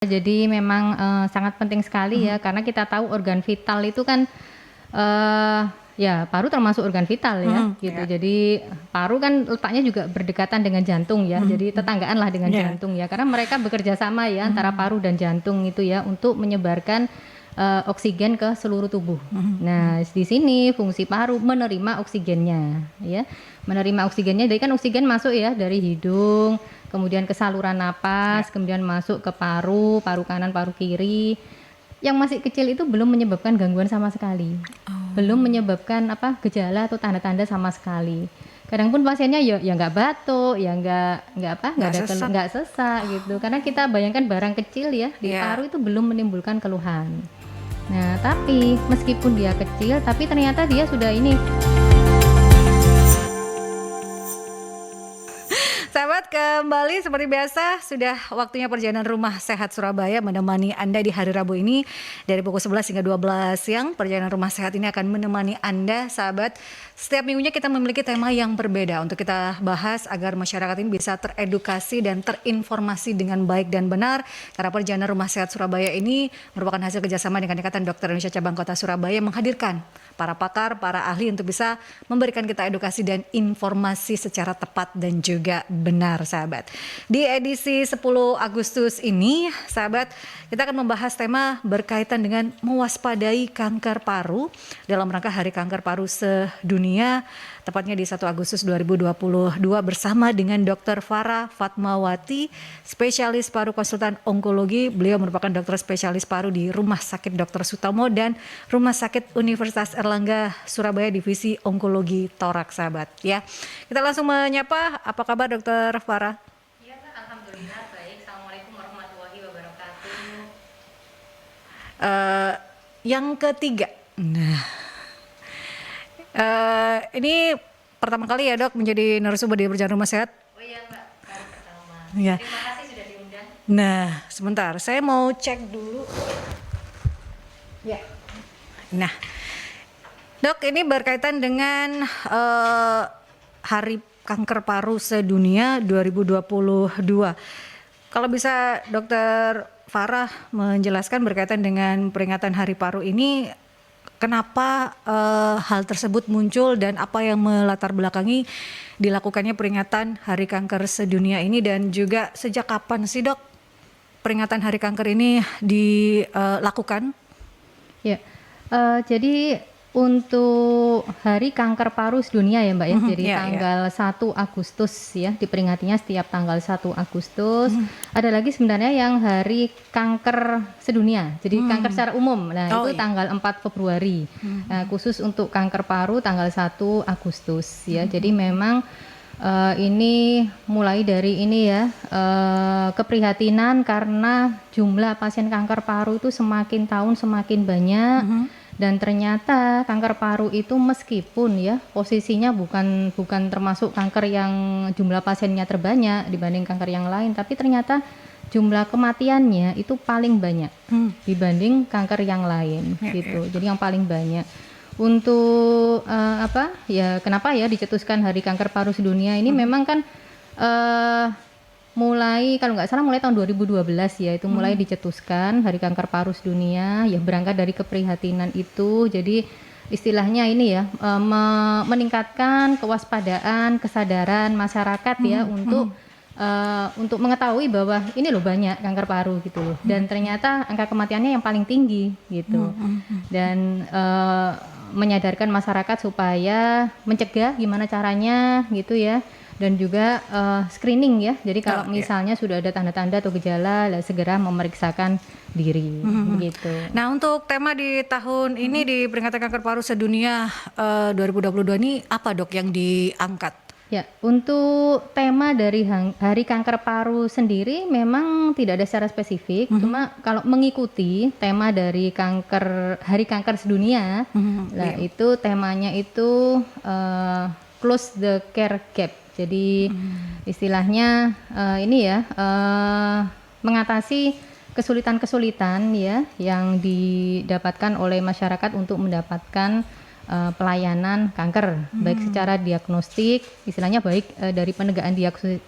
Jadi memang, sangat penting sekali ya, karena kita tahu organ vital itu kan, eee, ya paru termasuk organ vital ya, gitu. Iya. Jadi paru kan letaknya juga berdekatan dengan jantung ya, jadi tetanggaanlah dengan Iya. jantung ya, karena mereka bekerja sama ya antara paru dan jantung itu ya, untuk menyebarkan, oksigen ke seluruh tubuh. Nah, di sini fungsi paru menerima oksigennya ya, menerima oksigennya, jadi kan oksigen masuk ya dari hidung, kemudian ke saluran napas, Iya. kemudian masuk ke paru, paru kanan, paru kiri. Yang masih kecil itu belum menyebabkan gangguan sama sekali. Belum menyebabkan gejala atau tanda-tanda sama sekali. Kadang pun pasiennya ya nggak batuk, ya nggak sesak gitu. Karena kita bayangkan barang kecil ya di Iya. paru itu belum menimbulkan keluhan. Nah, tapi meskipun dia kecil, tapi ternyata dia sudah ini. Sahabat, kembali seperti biasa sudah waktunya perjalanan Rumah Sehat Surabaya menemani Anda di hari Rabu ini dari pukul 11 hingga 12 siang. Perjalanan Rumah Sehat ini akan menemani Anda, sahabat. Setiap minggunya kita memiliki tema yang berbeda untuk kita bahas agar masyarakat ini bisa teredukasi dan terinformasi dengan baik dan benar. Karena perjalanan Rumah Sehat Surabaya ini merupakan hasil kerjasama dengan Ikatan Dokter Indonesia Cabang Kota Surabaya menghadirkan para pakar, para ahli untuk bisa memberikan kita edukasi dan informasi secara tepat dan juga benar, sahabat. Di edisi 10 Agustus ini, sahabat, kita akan membahas tema berkaitan dengan mewaspadai kanker paru dalam rangka Hari Kanker Paru Sedunia, tepatnya di 1 Agustus 2022 bersama dengan Dr. Farah Fatmawati, spesialis paru konsultan onkologi. Beliau merupakan dokter spesialis paru di Rumah Sakit Dr. Sutomo dan Rumah Sakit Universitas Erlangga Surabaya Divisi Onkologi Torak, sahabat ya. Kita langsung menyapa, apa kabar Dr. Farah? Ya, alhamdulillah baik. Assalamualaikum warahmatullahi wabarakatuh. Yang ketiga, ini pertama kali ya dok menjadi narasumber di perjalanan Rumah Sehat. Oh iya Mbak, baru pertama. Ya. Terima kasih sudah diundang. Nah, sebentar, saya mau cek dulu. Ya. Nah, dok, ini berkaitan dengan Hari Kanker Paru Sedunia 2022. Kalau bisa Dokter Farah menjelaskan berkaitan dengan peringatan Hari Paru ini, kenapa hal tersebut muncul dan apa yang melatar belakangi dilakukannya peringatan Hari Kanker Sedunia ini, dan juga sejak kapan sih dok peringatan Hari Kanker ini dilakukan? Ya, jadi untuk Hari Kanker Paru Sedunia ya Mbak ya, jadi tanggal 1 Agustus ya, diperingatinya setiap tanggal 1 Agustus. Ada lagi sebenarnya yang Hari Kanker Sedunia, jadi kanker secara umum. Nah itu tanggal 4 Februari. Nah, khusus untuk kanker paru tanggal 1 Agustus ya. Jadi memang ini mulai dari ini ya, keprihatinan karena jumlah pasien kanker paru itu semakin tahun semakin banyak. Dan ternyata kanker paru itu meskipun ya posisinya bukan termasuk kanker yang jumlah pasiennya terbanyak dibanding kanker yang lain, tapi ternyata jumlah kematiannya itu paling banyak dibanding kanker yang lain gitu. Jadi yang paling banyak. Untuk kenapa ya dicetuskan Hari Kanker Paru Sedunia ini, memang kan mulai kalau nggak salah mulai tahun 2012 ya, itu mulai dicetuskan Hari Kanker Paru Sedunia ya, berangkat dari keprihatinan itu. Jadi istilahnya ini ya, meningkatkan kewaspadaan, kesadaran masyarakat ya untuk mengetahui bahwa ini loh banyak kanker paru gitu loh, dan ternyata angka kematiannya yang paling tinggi gitu. Dan menyadarkan masyarakat supaya mencegah gimana caranya gitu ya. Dan juga screening ya, jadi kalau misalnya sudah ada tanda-tanda atau gejala, segera memeriksakan diri begitu. Nah, untuk tema di tahun ini di peringatan Kanker Paru Sedunia 2022 ini apa dok yang diangkat? Ya, untuk tema dari Hari Kanker Paru sendiri memang tidak ada secara spesifik, cuma kalau mengikuti tema dari Hari Kanker Sedunia, itu temanya itu close the care gap. Jadi istilahnya ini ya, mengatasi kesulitan-kesulitan ya yang didapatkan oleh masyarakat untuk mendapatkan pelayanan kanker, baik secara diagnostik, istilahnya baik dari penegakan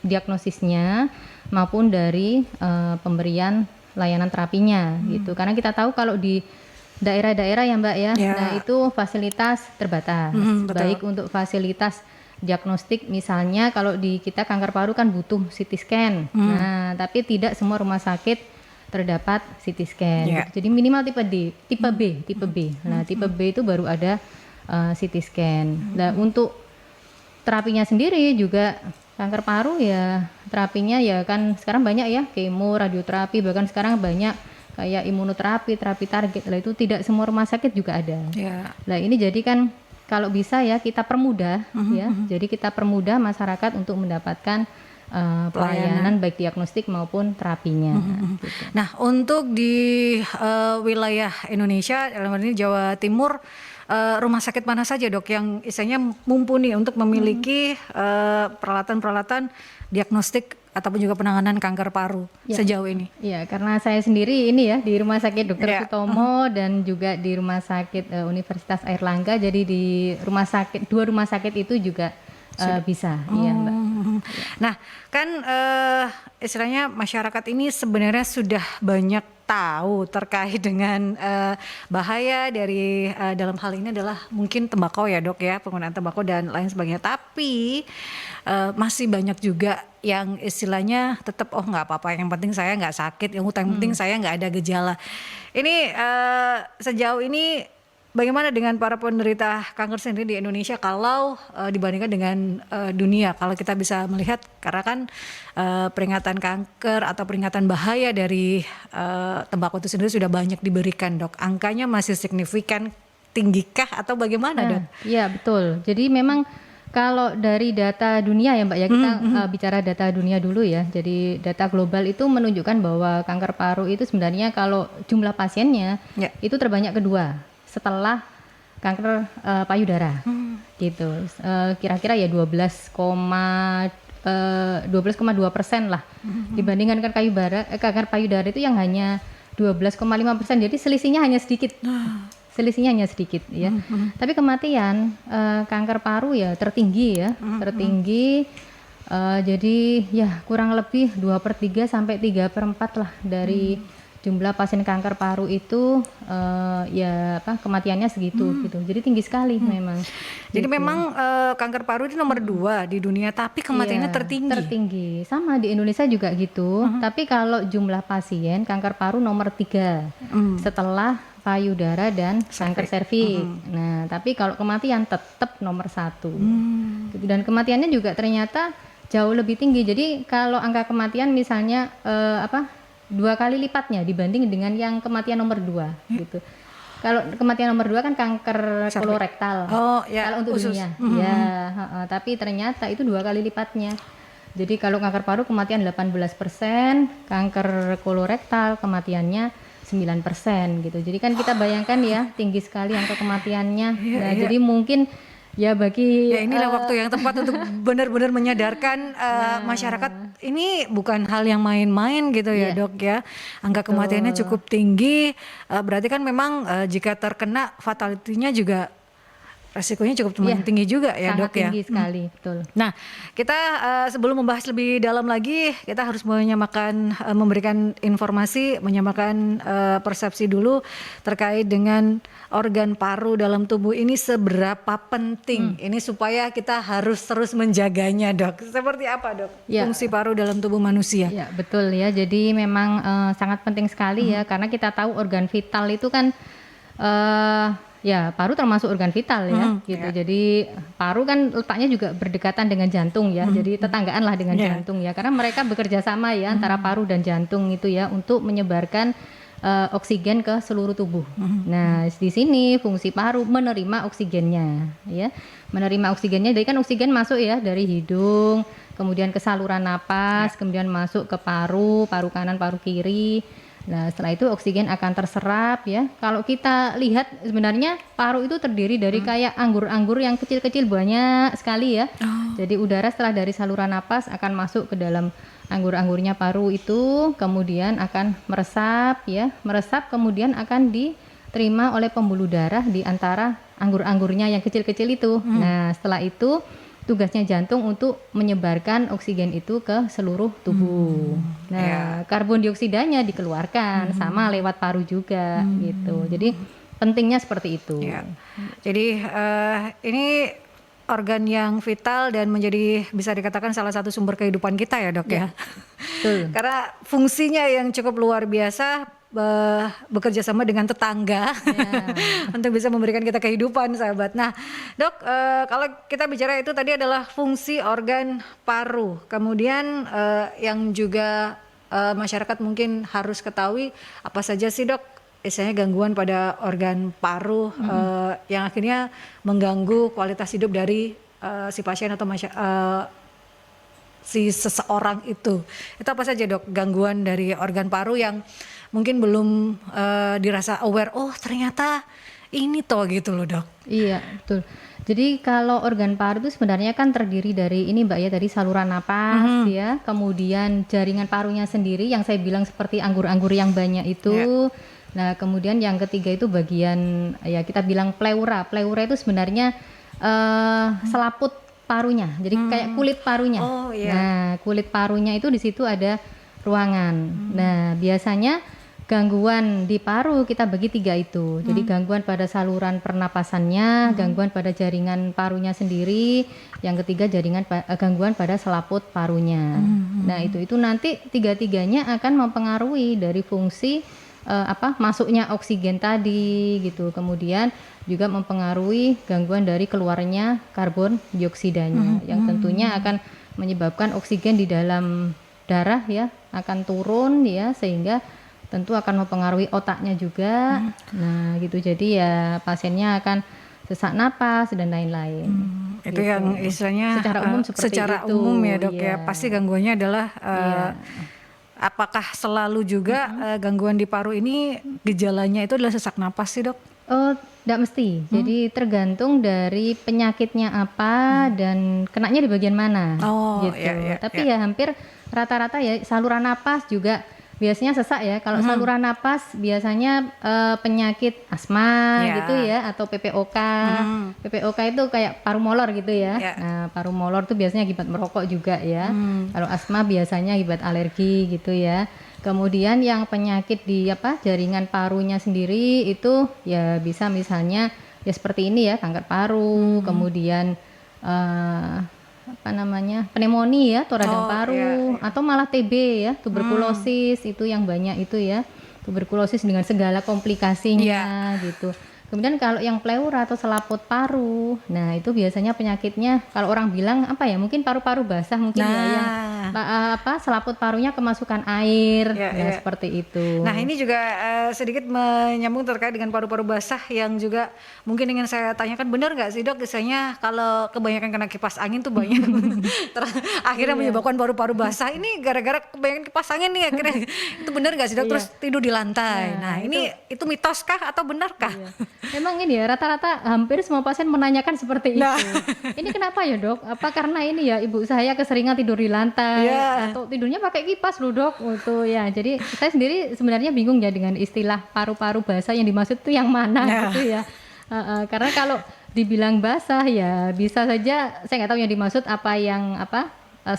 diagnosisnya maupun dari pemberian layanan terapinya gitu. Karena kita tahu kalau di daerah-daerah ya Mbak ya, nah itu fasilitas terbatas. Baik untuk fasilitas diagnostik misalnya kalau di kita kanker paru kan butuh CT scan. Nah, tapi tidak semua rumah sakit terdapat CT scan. Gitu. Jadi minimal tipe B. Nah, tipe B itu baru ada CT scan. Nah, untuk terapinya sendiri juga kanker paru ya terapinya ya kan sekarang banyak ya, kemo, radioterapi, bahkan sekarang banyak kayak imunoterapi, terapi target. Lah itu tidak semua rumah sakit juga ada. Nah, ini jadi kan kalau bisa ya kita permudah ya. Jadi kita permudah masyarakat untuk mendapatkan pelayanan baik diagnostik maupun terapinya. Gitu. Nah, untuk di wilayah Indonesia, dalam hal ini Jawa Timur, rumah sakit mana saja dok yang istilahnya mumpuni untuk memiliki peralatan-peralatan diagnostik ataupun juga penanganan kanker paru sejauh ini? Ya, karena saya sendiri ini ya di Rumah Sakit Dr. Sutomo dan juga di Rumah Sakit Universitas Airlangga. Jadi di dua rumah sakit itu juga bisa, iya Mbak. Nah, kan istilahnya masyarakat ini sebenarnya sudah banyak tahu terkait dengan bahaya dari dalam hal ini adalah mungkin tembakau ya dok ya, penggunaan tembakau dan lain sebagainya. Tapi masih banyak juga yang istilahnya tetap nggak apa-apa, yang penting saya nggak sakit, yang penting saya nggak ada gejala. Ini sejauh ini bagaimana dengan para penderita kanker sendiri di Indonesia kalau dibandingkan dengan dunia? Kalau kita bisa melihat, karena kan peringatan kanker atau peringatan bahaya dari tembakau itu sendiri sudah banyak diberikan dok. Angkanya masih signifikan, tinggikah atau bagaimana dok? Iya betul. Jadi memang kalau dari data dunia ya Mbak ya, kita bicara data dunia dulu ya. Jadi data global itu menunjukkan bahwa kanker paru itu sebenarnya kalau jumlah pasiennya itu terbanyak kedua setelah kanker payudara gitu. Kira-kira ya 12,2% lah dibandingkan kanker payudara itu yang hanya 12,5%. Jadi selisihnya hanya sedikit. Ya. Tapi kematian kanker paru ya tertinggi ya, jadi ya kurang lebih 2/3 sampai 3/4 lah dari jumlah pasien kanker paru itu kematiannya segitu gitu. Jadi tinggi sekali memang. Jadi memang kanker paru itu nomor 2 di dunia, tapi kematiannya tertinggi. Sama di Indonesia juga gitu. Tapi kalau jumlah pasien kanker paru nomor 3 setelah payudara dan kanker serviks. Nah, tapi kalau kematian tetap nomor 1. Dan kematiannya juga ternyata jauh lebih tinggi. Jadi kalau angka kematian misalnya 2 kali lipatnya dibanding dengan yang kematian nomor 2 gitu. Kalau kematian nomor 2 kan kanker kolorektal. Kalau untuk dunia. Tapi ternyata itu 2 kali lipatnya. Jadi kalau kanker paru kematian 18%, kanker kolorektal kematiannya 9% gitu. Jadi kan kita bayangkan ya tinggi sekali angka kematiannya. Jadi mungkin ya bagi inilah waktu yang tepat untuk benar-benar menyadarkan masyarakat ini bukan hal yang main-main gitu ya dok ya. Angka kematiannya cukup tinggi, berarti kan memang jika terkena fatality-nya juga resikonya cukup tinggi juga ya dok ya. Sangat tinggi sekali, betul. Nah, kita sebelum membahas lebih dalam lagi, kita harus memberikan informasi, menyamakan persepsi dulu terkait dengan organ paru dalam tubuh ini seberapa penting ini supaya kita harus terus menjaganya dok. Seperti apa dok fungsi paru dalam tubuh manusia? Ya betul ya, jadi memang sangat penting sekali ya, karena kita tahu organ vital itu kan paru termasuk organ vital ya gitu. Jadi paru kan letaknya juga berdekatan dengan jantung ya. Jadi tetanggaan lah dengan jantung ya. Karena mereka bekerja sama ya antara paru dan jantung itu ya untuk menyebarkan oksigen ke seluruh tubuh. Nah, di sini fungsi paru menerima oksigennya ya. Menerima oksigennya, jadi kan oksigen masuk ya dari hidung, kemudian ke saluran napas, kemudian masuk ke paru kanan, paru kiri. Nah, setelah itu oksigen akan terserap ya. Kalau kita lihat sebenarnya paru itu terdiri dari kayak anggur-anggur yang kecil-kecil banyak sekali ya. Jadi udara setelah dari saluran napas akan masuk ke dalam anggur-anggurnya paru itu, kemudian akan meresap ya. Meresap kemudian akan diterima oleh pembuluh darah di antara anggur-anggurnya yang kecil-kecil itu. Nah, setelah itu tugasnya jantung untuk menyebarkan oksigen itu ke seluruh tubuh. Nah, karbon dioksidanya dikeluarkan sama lewat paru juga gitu. Jadi pentingnya seperti itu. Ya. Jadi ini organ yang vital dan menjadi bisa dikatakan salah satu sumber kehidupan kita ya dok ya. Betul. Karena fungsinya yang cukup luar biasa, bekerja sama dengan tetangga untuk bisa memberikan kita kehidupan sahabat. Nah dok, kalau kita bicara itu tadi adalah fungsi organ paru. Kemudian yang juga masyarakat mungkin harus ketahui apa saja sih dok istilahnya gangguan pada organ paru yang akhirnya mengganggu kualitas hidup dari si pasien atau si seseorang itu apa saja dok gangguan dari organ paru yang mungkin belum dirasa aware, oh ternyata ini toh gitu loh dok. Iya betul. Jadi kalau organ paru itu sebenarnya kan terdiri dari ini mbak ya, dari saluran napas ya, kemudian jaringan parunya sendiri yang saya bilang seperti anggur-anggur yang banyak itu. Nah kemudian yang ketiga itu bagian ya kita bilang pleura. Pleura itu sebenarnya selaput parunya, jadi kayak kulit parunya. Nah kulit parunya itu di situ ada ruangan. Nah biasanya gangguan di paru kita bagi 3 itu. Jadi gangguan pada saluran pernapasannya, gangguan pada jaringan parunya sendiri, yang ketiga gangguan pada selaput parunya. Nah itu nanti 3-tiganya akan mempengaruhi dari fungsi masuknya oksigen tadi gitu. Kemudian juga mempengaruhi gangguan dari keluarnya karbon dioksidanya yang tentunya akan menyebabkan oksigen di dalam darah ya akan turun ya, sehingga tentu akan mempengaruhi otaknya juga. Nah gitu, jadi ya pasiennya akan sesak napas dan lain-lain. Itu gitu. yang istilahnya secara umum seperti secara itu. umum ya dok ya. Pasti gangguannya adalah apakah selalu juga gangguan di paru ini gejalanya itu adalah sesak napas sih dok? Oh, tidak mesti. Jadi tergantung dari penyakitnya apa dan kenanya di bagian mana. Gitu. Tapi ya hampir rata-rata ya saluran napas juga biasanya sesak ya. Kalau saluran napas biasanya penyakit asma gitu ya, atau PPOK. PPOK itu kayak paru molor gitu ya. Nah, paru molor itu biasanya akibat merokok juga ya. Kalau asma biasanya akibat alergi gitu ya. Kemudian yang penyakit di jaringan parunya sendiri itu ya bisa misalnya ya seperti ini ya, kanker paru, kemudian pneumonia ya, atau radang paru, atau malah TB ya, tuberkulosis itu yang banyak itu ya, tuberkulosis dengan segala komplikasinya gitu. Kemudian kalau yang pleura atau selaput paru, nah itu biasanya penyakitnya kalau orang bilang mungkin paru-paru basah mungkin yang selaput parunya kemasukan air, seperti itu. Nah ini juga sedikit menyambung terkait dengan paru-paru basah yang juga mungkin ingin saya tanyakan, benar nggak sih dok, biasanya kalau kebanyakan kena kipas angin tuh banyak akhirnya menyebabkan paru-paru basah. Ini gara-gara kebanyakan kipas angin nih akhirnya, itu benar nggak sih dok? Terus tidur di lantai. Nah ini itu mitoskah atau benarkah? Memang ini ya rata-rata hampir semua pasien menanyakan seperti itu. Ini kenapa ya dok? Apa karena ini ya ibu saya keseringan tidur di lantai atau tidurnya pakai kipas loh dok? Ya. Jadi saya sendiri sebenarnya bingung ya dengan istilah paru-paru basah yang dimaksud itu yang mana gitu ya. Karena kalau dibilang basah ya bisa saja saya nggak tahu yang dimaksud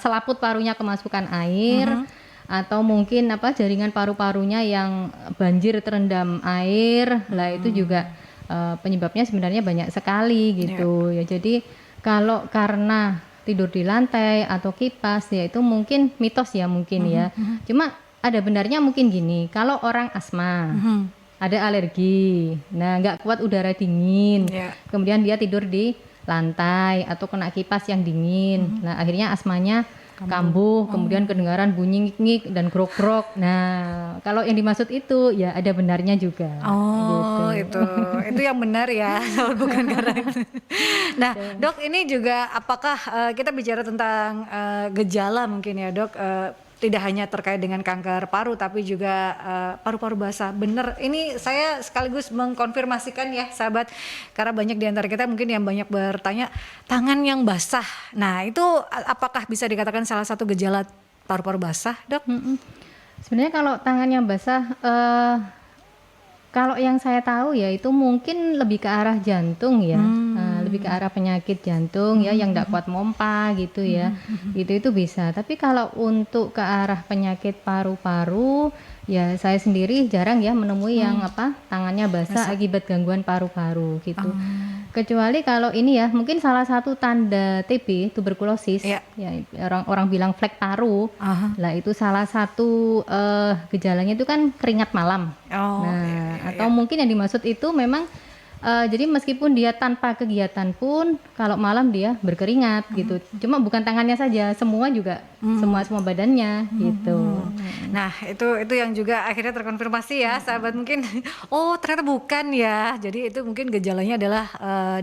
selaput parunya kemasukan air. Atau mungkin jaringan paru-parunya yang banjir terendam air. Lah itu juga penyebabnya sebenarnya banyak sekali gitu ya. Jadi kalau karena tidur di lantai atau kipas ya itu mungkin mitos ya mungkin ya. Cuma ada benarnya mungkin gini, kalau orang asma ada alergi, nah nggak kuat udara dingin, kemudian dia tidur di lantai atau kena kipas yang dingin, nah akhirnya asmanya kambuh, kemudian kedengaran bunyi ngik dan grok-grok. Nah, kalau yang dimaksud itu ya ada benarnya juga. Gitu. itu yang benar ya, bukan karena itu. Nah, dok ini juga apakah kita bicara tentang gejala mungkin ya dok, tidak hanya terkait dengan kanker paru tapi juga paru-paru basah. Benar, ini saya sekaligus mengkonfirmasikan ya sahabat, karena banyak di antara kita mungkin yang banyak bertanya tangan yang basah. Nah itu apakah bisa dikatakan salah satu gejala paru-paru basah dok? Sebenarnya kalau tangan yang basah, kalau yang saya tahu ya itu mungkin lebih ke arah jantung ya, lebih lebih ke arah penyakit jantung ya yang enggak kuat mompa gitu ya. Itu bisa. Tapi kalau untuk ke arah penyakit paru-paru ya saya sendiri jarang ya menemui yang tangannya basah akibat gangguan paru-paru gitu. Kecuali kalau ini ya mungkin salah satu tanda TB tuberkulosis ya orang bilang flek paru. Lah itu salah satu gejalanya itu kan keringat malam. Atau mungkin yang dimaksud itu memang jadi meskipun dia tanpa kegiatan pun kalau malam dia berkeringat gitu. Cuma bukan tangannya saja, semua juga semua badannya gitu. Nah, itu yang juga akhirnya terkonfirmasi ya, sahabat mungkin oh ternyata bukan ya. Jadi itu mungkin gejalanya adalah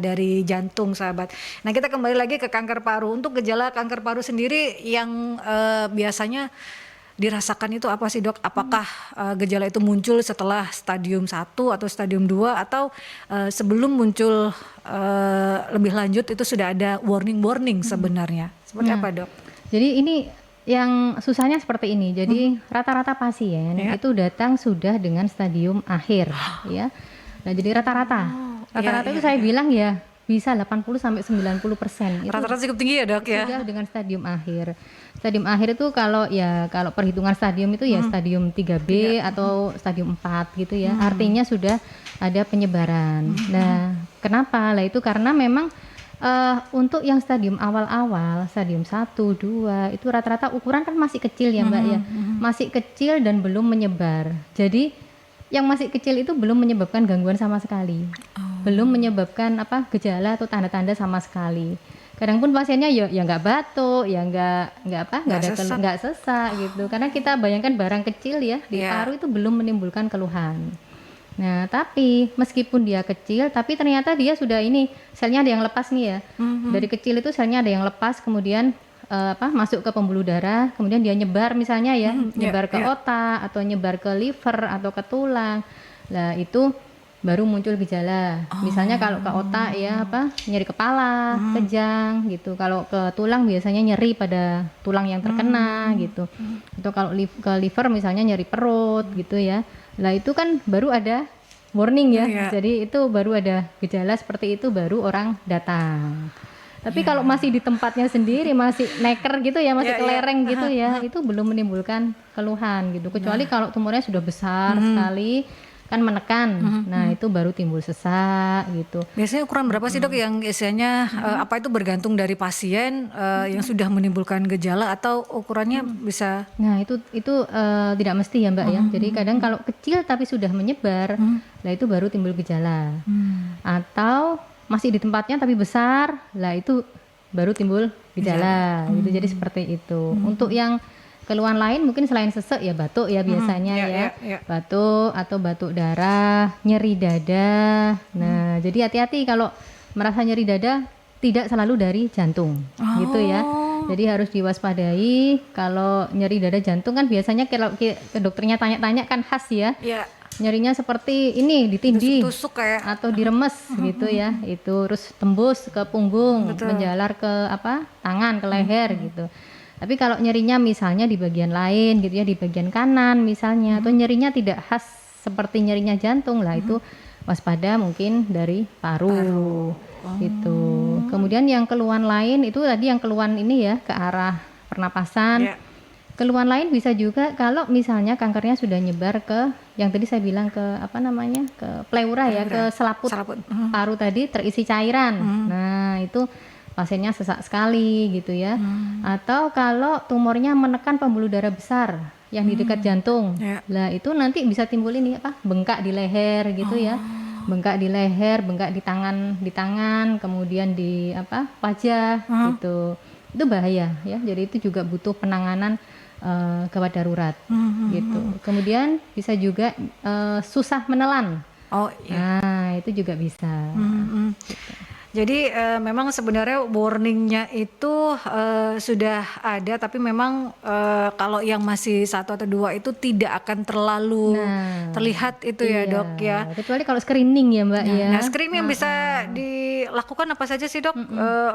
dari jantung, sahabat. Nah, kita kembali lagi ke kanker paru. Untuk gejala kanker paru sendiri yang biasanya dirasakan itu apa sih, Dok? Apakah gejala itu muncul setelah stadium 1 atau stadium 2 atau sebelum muncul lebih lanjut itu sudah ada warning sebenarnya? Seperti apa, Dok? Jadi ini yang susahnya seperti ini. Jadi rata-rata pasien itu datang sudah dengan stadium akhir ya. Nah, jadi rata-rata itu saya bilang ya bisa 80 sampai 90%. Rata-rata cukup tinggi ya, Dok ya. Sudah dengan stadium akhir. Stadium akhir itu kalau perhitungan stadium itu ya stadium 3B atau stadium 4 gitu ya. Artinya sudah ada penyebaran. Nah, kenapa? Lah itu karena memang untuk yang stadium awal-awal, stadium 1, 2 itu rata-rata ukuran kan masih kecil ya, Mbak ya. Masih kecil dan belum menyebar. Jadi yang masih kecil itu belum menyebabkan gangguan sama sekali. Belum menyebabkan gejala atau tanda-tanda sama sekali. Kadang pun pasiennya ya nggak batuk, ya nggak sesak gitu. Karena kita bayangkan barang kecil ya di paru itu belum menimbulkan keluhan. Nah, tapi meskipun dia kecil, tapi ternyata dia sudah selnya ada yang lepas nih ya. Dari kecil itu selnya ada yang lepas, kemudian masuk ke pembuluh darah, kemudian dia nyebar misalnya ya, nyebar ke otak atau nyebar ke liver atau ke tulang. Lah itu baru muncul gejala. Misalnya kalau ke otak ya nyeri kepala, kejang gitu. Kalau ke tulang biasanya nyeri pada tulang yang terkena gitu. Atau kalau ke liver misalnya nyeri perut gitu ya. Lah itu kan baru ada warning ya. Jadi itu baru ada gejala seperti itu baru orang datang. Tapi kalau masih di tempatnya sendiri, masih neker gitu ya, masih kelereng gitu ya, itu belum menimbulkan keluhan gitu. Kecuali kalau tumornya sudah besar sekali, kan menekan, nah itu baru timbul sesak gitu. Biasanya ukuran berapa sih, Dok, yang biasanya apa itu bergantung dari pasien yang sudah menimbulkan gejala atau ukurannya bisa? Nah itu tidak mesti ya, Mbak ya. Jadi kadang kalau kecil tapi sudah menyebar, lah itu baru timbul gejala. Atau masih di tempatnya tapi besar, lah itu baru timbul gejala gitu. Jadi seperti itu. Untuk yang keluhan lain mungkin selain sesek ya batuk ya biasanya batuk atau batuk darah, nyeri dada. Nah, jadi hati-hati kalau merasa nyeri dada tidak selalu dari jantung gitu ya. Jadi harus diwaspadai. Kalau nyeri dada jantung kan biasanya kalau ke dokternya tanya-tanya kan khas ya. Nyerinya seperti ini ditindih tusuk kayak atau diremes gitu ya. Itu terus tembus ke punggung, menjalar ke tangan, ke leher gitu. Tapi kalau nyerinya misalnya di bagian lain gitu ya, di bagian kanan misalnya, atau nyerinya tidak khas seperti nyerinya jantung, lah itu waspada mungkin dari paru. Gitu. Kemudian yang keluhan lain itu tadi yang keluhan ini ya ke arah pernapasan. Keluhan lain bisa juga kalau misalnya kankernya sudah nyebar ke yang tadi saya bilang ke ke pleura ya, ke selaput. Paru tadi terisi cairan. Nah, itu pasiennya sesak sekali gitu ya. Atau kalau tumornya menekan pembuluh darah besar yang di dekat jantung. Lah itu nanti bisa timbul ini bengkak di leher gitu ya. Bengkak di leher, bengkak di tangan, kemudian di wajah gitu. Itu bahaya ya. Jadi itu juga butuh penanganan gawat darurat gitu. Kemudian bisa juga susah menelan. Nah, itu juga bisa. Gitu. Jadi memang sebenarnya warningnya itu sudah ada, tapi memang kalau yang masih 1 atau 2 itu tidak akan terlalu terlihat itu ya, Dok ya. Kecuali kalau screening ya, Mbak ya. Nah, screening yang bisa dilakukan apa saja sih, Dok,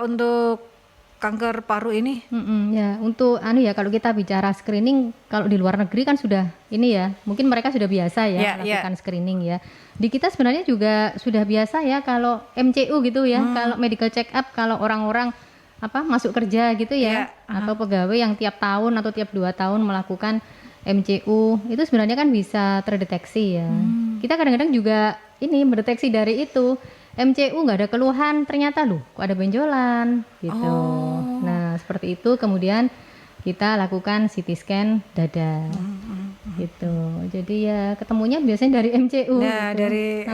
untuk kanker paru ini? Ya, untuk kalau kita bicara screening, kalau di luar negeri kan sudah ini ya, mungkin mereka sudah biasa ya melakukan screening ya. Di kita sebenarnya juga sudah biasa ya kalau MCU gitu ya, kalau medical check up, kalau orang-orang masuk kerja gitu ya, atau pegawai yang tiap tahun atau tiap 2 tahun melakukan MCU, itu sebenarnya kan bisa terdeteksi ya. Kita kadang-kadang juga ini mendeteksi dari itu. MCU nggak ada keluhan, ternyata loh kok ada benjolan gitu. Nah seperti itu kemudian kita lakukan CT scan dada gitu. Jadi ya ketemunya biasanya dari MCU. Nah gitu. Dari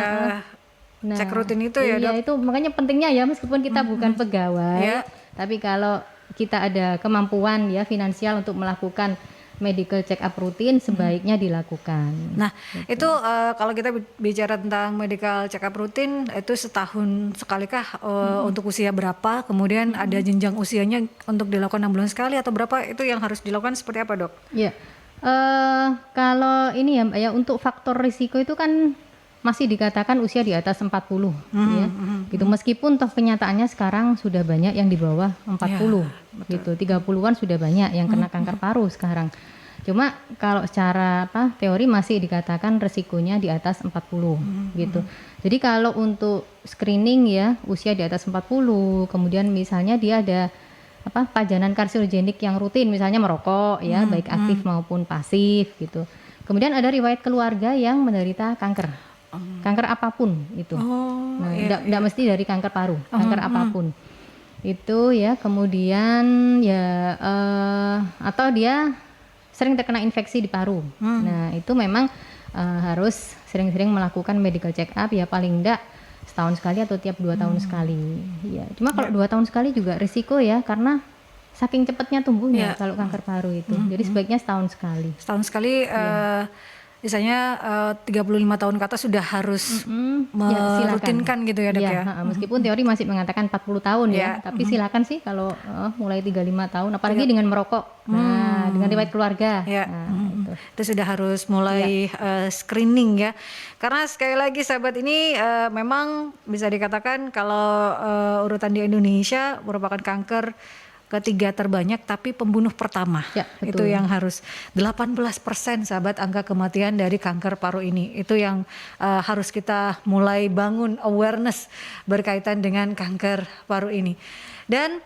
cek rutin itu ya dok? Iya itu makanya pentingnya ya meskipun kita bukan pegawai, tapi kalau kita ada kemampuan ya finansial untuk melakukan medical check up rutin sebaiknya dilakukan. Nah, gitu. Itu kalau kita bicara tentang medical check up rutin itu setahun sekali kah untuk usia berapa? Kemudian ada jenjang usianya untuk dilakukan 6 bulan sekali atau berapa? Itu yang harus dilakukan seperti apa, Dok? Iya. Kalau ini ya Mbak ya, untuk faktor risiko itu kan masih dikatakan usia di atas 40 ya. Gitu meskipun toh kenyataannya sekarang sudah banyak yang di bawah 40 gitu. 30-an sudah banyak yang kena kanker paru sekarang. Cuma kalau secara teori masih dikatakan resikonya di atas 40 gitu. Jadi kalau untuk screening ya usia di atas 40, kemudian misalnya dia ada pajanan karsinogenik yang rutin, misalnya merokok ya, baik aktif maupun pasif gitu. Kemudian ada riwayat keluarga yang menderita kanker. Kanker apapun itu. Enggak mesti dari kanker paru, kanker apapun. Itu ya, kemudian ya atau dia sering terkena infeksi di paru. Nah, itu memang harus sering-sering melakukan medical check up ya, paling enggak setahun sekali atau tiap 2 tahun sekali. Ya, cuma kalau 2 tahun sekali juga risiko ya, karena saking cepatnya tumbuhnya kalau kanker paru itu. Jadi sebaiknya setahun sekali. Setahun sekali misalnya 35 tahun ke atas sudah harus merutinkan gitu ya dok ya. Meskipun teori masih mengatakan 40 tahun ya, tapi silakan sih kalau mulai 35 tahun, apalagi dengan merokok, dengan riwayat keluarga. Itu sudah harus mulai screening ya. Karena sekali lagi sahabat ini memang bisa dikatakan kalau urutan di Indonesia merupakan kanker ketiga terbanyak tapi pembunuh pertama. Itu yang harus 18% sahabat angka kematian dari kanker paru ini. Itu yang harus kita mulai bangun awareness berkaitan dengan kanker paru ini. Dan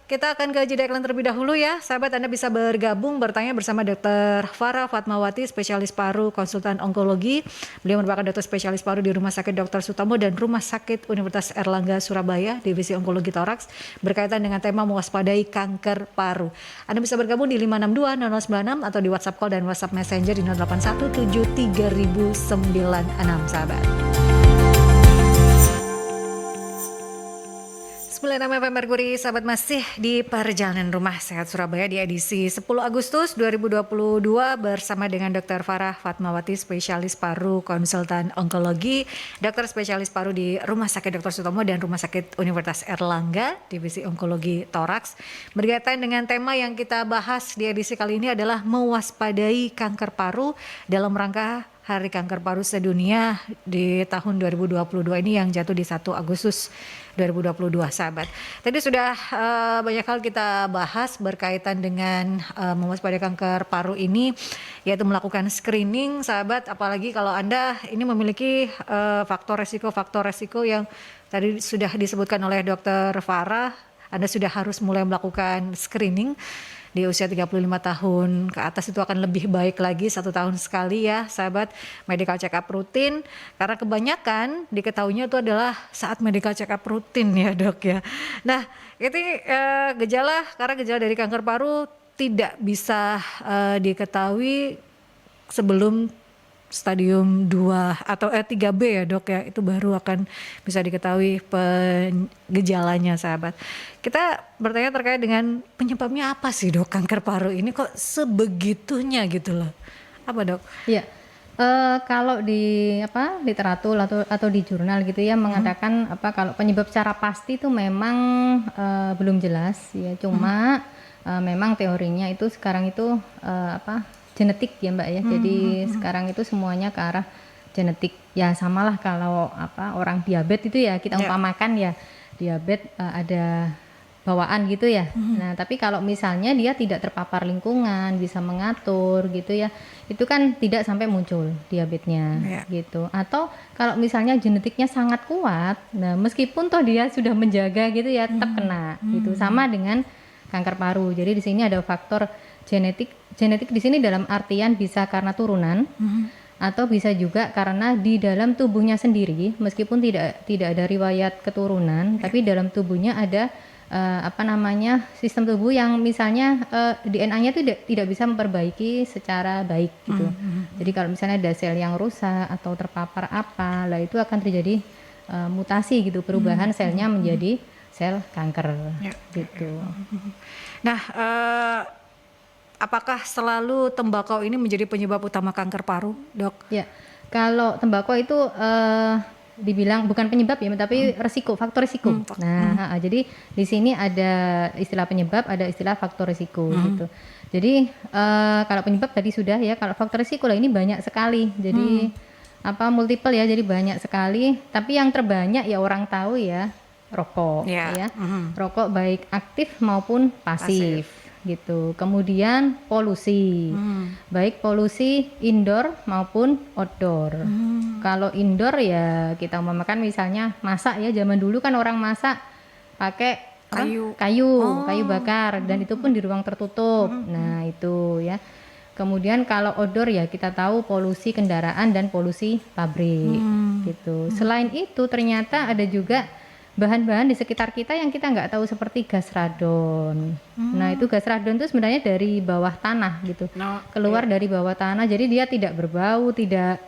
kita akan ke jeda iklan terlebih dahulu ya. Sahabat, Anda bisa bergabung bertanya bersama Dr. Farah Fatmawati, spesialis paru, konsultan onkologi. Beliau merupakan dokter spesialis paru di Rumah Sakit Dr. Sutomo dan Rumah Sakit Universitas Erlangga Surabaya, Divisi Onkologi Toraks, berkaitan dengan tema mewaspadai kanker paru. Anda bisa bergabung di 562-0096 atau di WhatsApp call dan WhatsApp Messenger di 0817300996 sahabat. 96 FM Merkuri, sahabat, masih di Perjalanan Rumah Sehat Surabaya di edisi 10 Agustus 2022 bersama dengan Dr. Farah Fatmawati, spesialis paru, konsultan onkologi, dokter spesialis paru di Rumah Sakit Dr. Sutomo dan Rumah Sakit Universitas Erlangga, Divisi Onkologi Toraks. Berkaitan dengan tema yang kita bahas di edisi kali ini adalah mewaspadai kanker paru dalam rangka Hari Kanker Paru Sedunia di tahun 2022 ini yang jatuh di 1 Agustus 2022 sahabat. Tadi sudah banyak hal kita bahas berkaitan dengan mewaspadai kanker paru ini, yaitu melakukan screening sahabat, apalagi kalau Anda ini memiliki faktor resiko yang tadi sudah disebutkan oleh Dr. Farah. Anda sudah harus mulai melakukan screening. Di usia 35 tahun ke atas itu akan lebih baik lagi 1 tahun sekali ya sahabat, medical check up rutin, karena kebanyakan diketahuinya itu adalah saat medical check up rutin ya dok ya. Nah itu gejala dari kanker paru tidak bisa diketahui sebelum stadium 2 atau 3B ya dok ya, itu baru akan bisa diketahui gejalanya sahabat. Kita bertanya terkait dengan penyebabnya apa sih dok kanker paru ini kok sebegitunya gitu loh, apa dok? Iya, kalau di literatur atau di jurnal gitu ya mengatakan kalau penyebab secara pasti itu memang belum jelas ya, cuma memang teorinya itu sekarang itu genetik ya Mbak ya. Jadi sekarang itu semuanya ke arah genetik. Ya samalah kalau orang diabetes itu ya kita umpamakan ya, diabetes ada bawaan gitu ya. Nah, tapi kalau misalnya dia tidak terpapar lingkungan, bisa mengatur gitu ya, itu kan tidak sampai muncul diabetesnya gitu. Atau kalau misalnya genetiknya sangat kuat, nah meskipun toh dia sudah menjaga gitu ya, tetap kena gitu. Sama dengan kanker paru. Jadi di sini ada faktor genetik. Genetik di sini dalam artian bisa karena turunan. Atau bisa juga karena di dalam tubuhnya sendiri, meskipun tidak ada riwayat keturunan, tapi dalam tubuhnya ada sistem tubuh yang misalnya DNA-nya itu tidak bisa memperbaiki secara baik gitu. Jadi kalau misalnya ada sel yang rusak atau terpapar apa, lah itu akan terjadi mutasi gitu, perubahan selnya menjadi sel kanker gitu. Nah, apakah selalu tembakau ini menjadi penyebab utama kanker paru, Dok? Ya, kalau tembakau itu dibilang bukan penyebab ya, tapi faktor risiko. Jadi di sini ada istilah penyebab, ada istilah faktor risiko gitu. Jadi kalau penyebab tadi sudah ya, kalau faktor risiko lah ini banyak sekali. Jadi multiple ya, jadi banyak sekali. Tapi yang terbanyak ya orang tahu ya rokok ya. Rokok baik aktif maupun pasif. Gitu. Kemudian polusi, baik polusi indoor maupun outdoor. Kalau indoor ya kita umpamakan misalnya masak ya, zaman dulu kan orang masak pakai kayu bakar, dan itu pun di ruang tertutup. Nah itu ya. Kemudian kalau outdoor ya kita tahu polusi kendaraan dan polusi pabrik gitu. Selain itu ternyata ada juga bahan-bahan di sekitar kita yang kita nggak tahu, seperti gas radon. Nah itu gas radon itu sebenarnya dari bawah tanah gitu, keluar dari bawah tanah. Jadi dia tidak berbau, tidak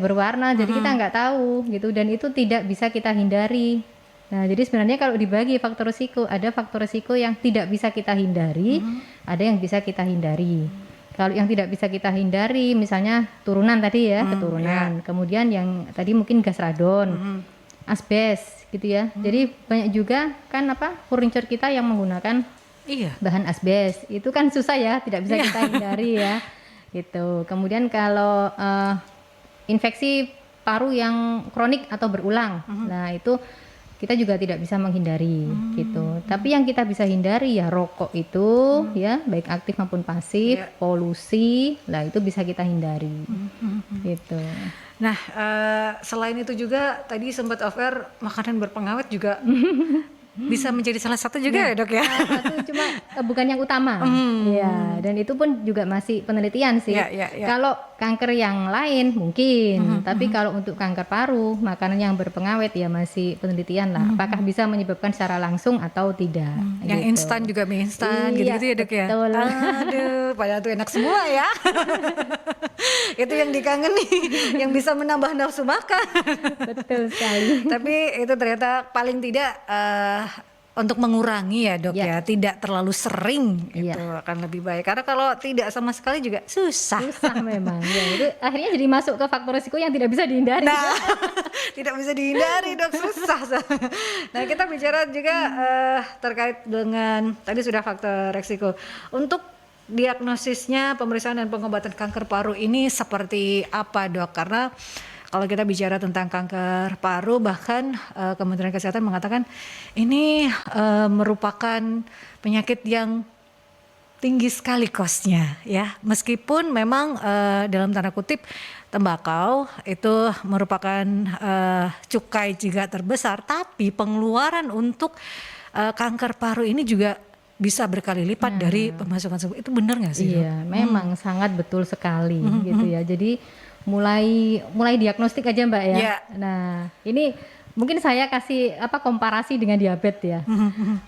berwarna. Jadi kita nggak tahu gitu, dan itu tidak bisa kita hindari. Nah jadi sebenarnya kalau dibagi faktor risiko, ada faktor risiko yang tidak bisa kita hindari, ada yang bisa kita hindari. Kalau yang tidak bisa kita hindari, misalnya turunan tadi ya, keturunan. Kemudian yang tadi mungkin gas radon, asbes gitu ya. Jadi banyak juga kan furniture kita yang menggunakan bahan asbes. Itu kan susah ya, tidak bisa kita hindari ya. Gitu. Kemudian kalau infeksi paru yang kronik atau berulang. Nah, itu kita juga tidak bisa menghindari gitu. Tapi yang kita bisa hindari ya rokok itu ya, baik aktif maupun pasif, polusi, lah itu bisa kita hindari. Gitu. Nah, selain itu juga tadi sempat off air, makanan berpengawet juga bisa menjadi salah satu juga ya, Dok ya. Salah satu, cuma bukan yang utama. Ya, dan itu pun juga masih penelitian sih. Kalau kanker yang lain mungkin, tapi kalau untuk kanker paru, makanan yang berpengawet ya masih penelitian lah. Apakah bisa menyebabkan secara langsung atau tidak. Yang instan juga mie instan gitu-gitu ya, Dok ya. Betul. Aduh, padahal tuh enak semua ya. Itu yang dikangeni, yang bisa menambah nafsu makan. Betul sekali. Tapi itu ternyata paling tidak untuk mengurangi ya, Dok ya, tidak terlalu sering itu akan lebih baik. Karena kalau tidak sama sekali juga susah memang. Ya, itu akhirnya jadi masuk ke faktor risiko yang tidak bisa dihindari. Nah, tidak bisa dihindari, Dok, susah. Nah, kita bicara juga terkait dengan tadi sudah faktor risiko. Untuk diagnosisnya, pemeriksaan dan pengobatan kanker paru ini seperti apa, Dok? Karena kalau kita bicara tentang kanker paru, bahkan Kementerian Kesehatan mengatakan ini merupakan penyakit yang tinggi sekali kosnya ya. Meskipun memang dalam tanda kutip tembakau itu merupakan cukai juga terbesar, tapi pengeluaran untuk kanker paru ini juga bisa berkali lipat dari pemasukan sebelumnya. Itu benar nggak sih? Iya, memang sangat betul sekali gitu ya. Jadi mulai diagnostik aja Mbak ya. Nah, ini mungkin saya kasih komparasi dengan diabetes ya.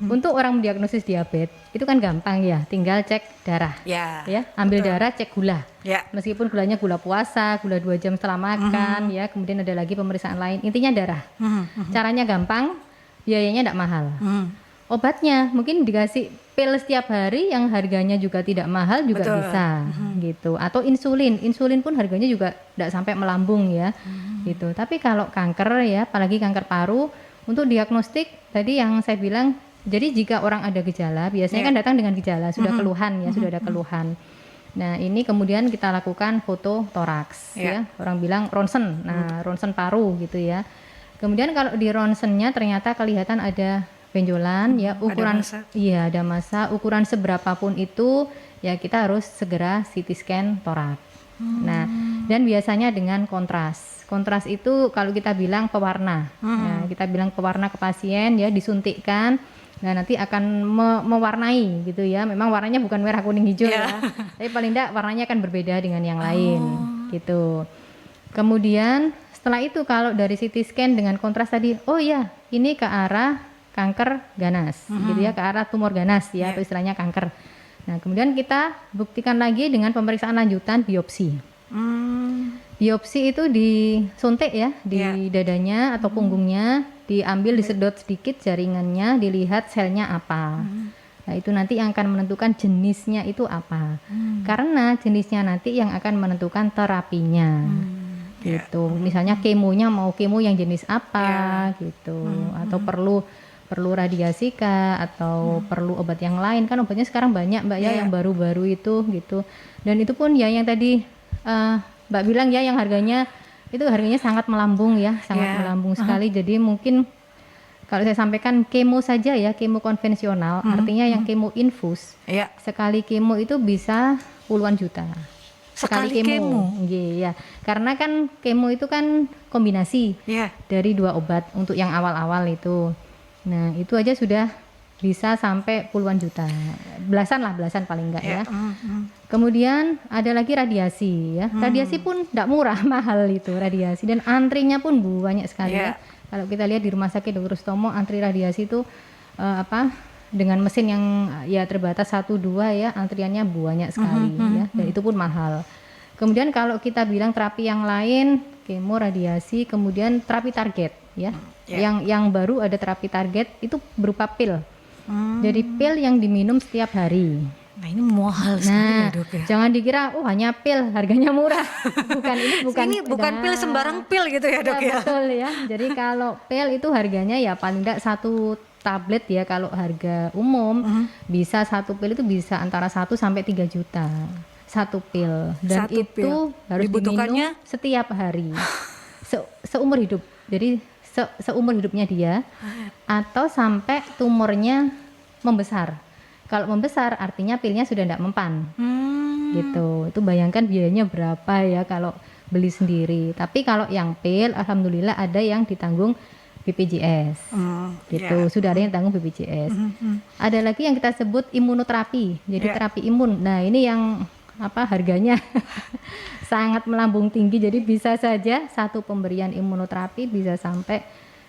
Untuk orang mendiagnosis diabetes itu kan gampang ya, tinggal cek darah. Ya, ambil darah, cek gula. Meskipun gulanya gula puasa, gula 2 jam setelah makan ya, kemudian ada lagi pemeriksaan lain. Intinya darah. Caranya gampang, biayanya tidak mahal. Obatnya mungkin dikasih pil setiap hari yang harganya juga tidak mahal juga bisa gitu. Atau insulin pun harganya juga tidak sampai melambung ya gitu. Tapi kalau kanker ya, apalagi kanker paru, untuk diagnostik tadi yang saya bilang, jadi jika orang ada gejala, biasanya kan datang dengan gejala, sudah keluhan ya, sudah ada keluhan. Nah ini kemudian kita lakukan foto toraks ya, orang bilang ronsen, ronsen paru gitu ya. Kemudian kalau di ronsennya ternyata kelihatan ada benjolan ya, ukuran masa. iya ada masa, ukuran seberapapun itu ya kita harus segera CT scan toraks. Nah, dan biasanya dengan kontras. Kontras itu kalau kita bilang pewarna. Nah, kita bilang pewarna ke pasien ya, disuntikkan. Nah, nanti akan mewarnai gitu ya. Memang warnanya bukan merah, kuning, hijau ya. Tapi paling enggak warnanya akan berbeda dengan yang lain gitu. Kemudian setelah itu kalau dari CT scan dengan kontras tadi, oh ya, ini ke arah kanker ganas gitu ya, ke arah tumor ganas ya, atau istilahnya kanker. Nah, kemudian kita buktikan lagi dengan pemeriksaan lanjutan biopsi. Biopsi itu disuntik ya di dadanya atau punggungnya, diambil, disedot sedikit jaringannya, dilihat selnya apa. Nah, itu nanti yang akan menentukan jenisnya itu apa. Karena jenisnya nanti yang akan menentukan terapinya. Gitu. Misalnya kemonya mau kemo yang jenis apa gitu, atau perlu radiasi kah, atau perlu obat yang lain, kan obatnya sekarang banyak Mbak ya, yang baru-baru itu gitu. Dan itu pun ya yang tadi Mbak bilang ya, yang harganya sangat melambung ya, sangat melambung sekali. Jadi mungkin kalau saya sampaikan kemo saja ya, kemo konvensional, artinya yang kemo infus, sekali kemo itu bisa puluhan juta. Sekali kemo. Iya, karena kan kemo itu kan kombinasi dari 2 obat untuk yang awal-awal itu. Nah, itu aja sudah bisa sampai puluhan juta, belasan paling enggak ya. Kemudian ada lagi radiasi ya. Radiasi pun enggak murah, mahal itu radiasi, dan antrinya pun banyak sekali ya. Kalau kita lihat di Rumah Sakit Dr. Sutomo, antri radiasi itu dengan mesin yang ya terbatas 1-2 ya, antriannya banyak sekali ya, dan itu pun mahal. Kemudian kalau kita bilang terapi yang lain, kemo, radiasi, kemudian terapi target ya. Yang baru ada terapi target itu berupa pil. Jadi pil yang diminum setiap hari. Nah, ini mahal sekali ya, Dok ya. Jangan dikira hanya pil harganya murah. Ini bukan pil sembarang pil gitu ya, Dok ya. Betul ya. Jadi kalau pil itu harganya ya paling enggak 1 tablet ya, kalau harga umum bisa 1 pil itu bisa antara 1 sampai 3 juta. 1 pil, dan itu harus diminum setiap hari. Seumur hidup. Jadi seumur hidupnya dia, atau sampai tumornya membesar. Kalau membesar artinya pilnya sudah tidak mempan. Gitu. Itu bayangkan biayanya berapa ya kalau beli sendiri. Tapi kalau yang pil alhamdulillah ada yang ditanggung BPJS. Gitu. Sudah ada yang tanggung BPJS. Ada lagi yang kita sebut imunoterapi. Jadi terapi imun. Nah, ini yang harganya sangat melambung tinggi. Jadi bisa saja satu pemberian imunoterapi bisa sampai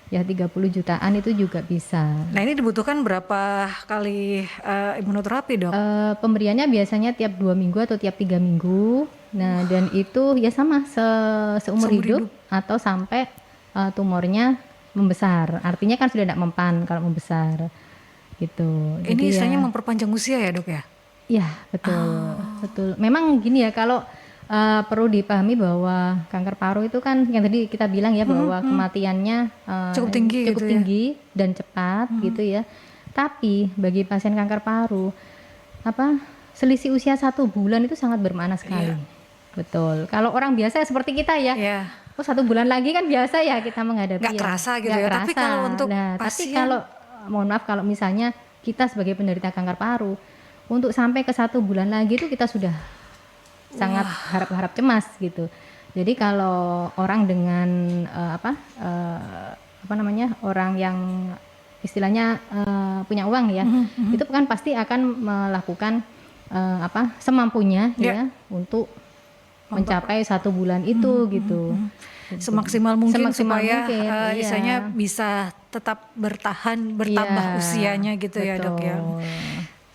ya 30 jutaan, itu juga bisa. Nah, ini dibutuhkan berapa kali imunoterapi, Dok? Pemberiannya biasanya tiap 2 minggu atau tiap 3 minggu. Nah, dan itu ya sama seumur hidup atau sampai tumornya membesar. Artinya kan sudah tidak mempan kalau membesar. Gitu. Ini istilahnya memperpanjang usia ya, Dok ya? Ya, betul. Memang gini ya, kalau perlu dipahami bahwa kanker paru itu kan yang tadi kita bilang ya, bahwa kematiannya cukup tinggi dan cepat gitu ya. Tapi bagi pasien kanker paru, selisih usia 1 bulan itu sangat bermakna sekali. Betul. Kalau orang biasa seperti kita ya, 1 bulan lagi kan biasa ya kita menghadapi. Nggak kerasa gitu ya. Tapi kalau untuk pasien, tapi kalau mohon maaf, kalau misalnya kita sebagai penderita kanker paru, untuk sampai ke 1 bulan lagi itu kita sudah sangat harap cemas gitu. Jadi kalau orang dengan orang yang istilahnya punya uang ya, itu kan pasti akan melakukan semampunya ya untuk mencapai 1 bulan itu gitu. Semaksimal mungkin supaya istilahnya bisa tetap bertambah usianya gitu. Betul. Ya, Dok ya.